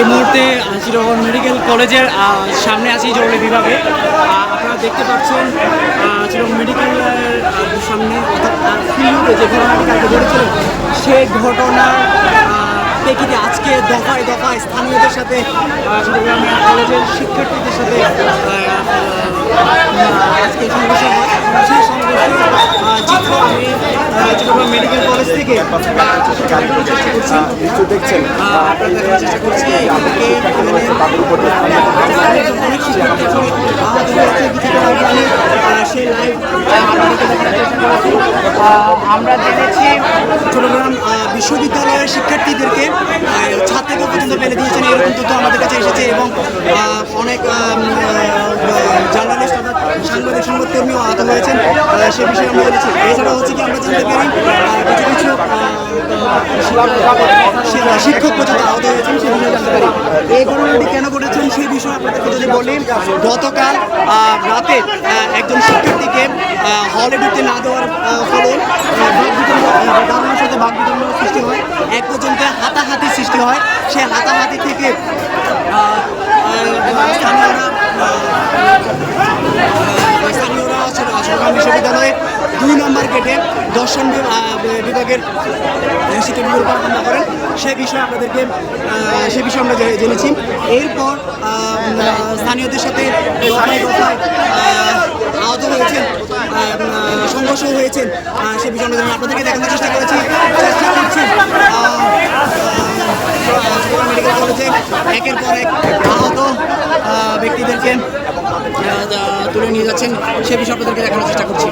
এই মুহূর্তে চিটাগং মেডিকেল কলেজের সামনে আছি জরুরি বিভাগে। আপনারা দেখতে পাচ্ছেন চিটাগং মেডিকেলের সামনে যে ঘটনাটি কালকে ঘটেছিল সেই ঘটনার প্রেক্ষিতে আজকে দফায় দফায় স্থানীয়দের সাথে চিটাগং কলেজের শিক্ষার্থীদের সাথে আজকে সংঘর্ষ হয়। সেই সংঘর্ষের চিত্র আমি চিটাগং মেডিকেল কলেজ থেকে দেখছেন চেষ্টা করছি। আমরা জেনেছি চট্টগ্রাম বিশ্ববিদ্যালয়ের শিক্ষার্থীদেরকে ছাত্রীকে পর্যন্ত ফেলে দিয়েছেন, এরকম তথ্য আমাদের কাছে এসেছে এবং অনেক জার্নালিস্ট অর্থাৎ সাংবাদিক সংবাদকর্মীও আহত হয়েছেন, সে বিষয়ে আমরা জেনেছি। এছাড়া হচ্ছে কি আমরা জানতে পারি কিছু শিক্ষক পর্যন্ত আহত হয়েছেন, সে বিষয়ে জানতে পারি। এই ঘটনাটি কেন ঘটেছেন সেই বিষয়ে আপনাদেরকে যদি বলি, গতকাল রাতে একজন শিক্ষার্থীকে হলে ঢুকতে না দেওয়ার ফলে দারুণের সাথে বাকবিতণ্ডার সৃষ্টি হয়, এক পর্যন্ত হাতাহাতি সৃষ্টি হয়। সেই হাতাহাতি থেকে স্থানীয়রা চট্টগ্রাম বিশ্ববিদ্যালয়ে 2 নম্বর গেটে দর্শন বিভাগের শিক্ষার্থীদের উপর হামলা করেন। সে বিষয়ে আমরা জেনেছি। এরপর স্থানীয়দের সাথে আহত হয়েছেন, সংঘর্ষ হয়েছেন, সে বিষয়ে আমরা আপনাদেরকে দেখানোর চেষ্টা করছি। মেডিকেল কলেজে একের পর এক আহত ব্যক্তিদেরকে তুলে নিয়ে যাচ্ছেন, সে বিষয়ে আপনাদেরকে দেখানোর চেষ্টা করছি।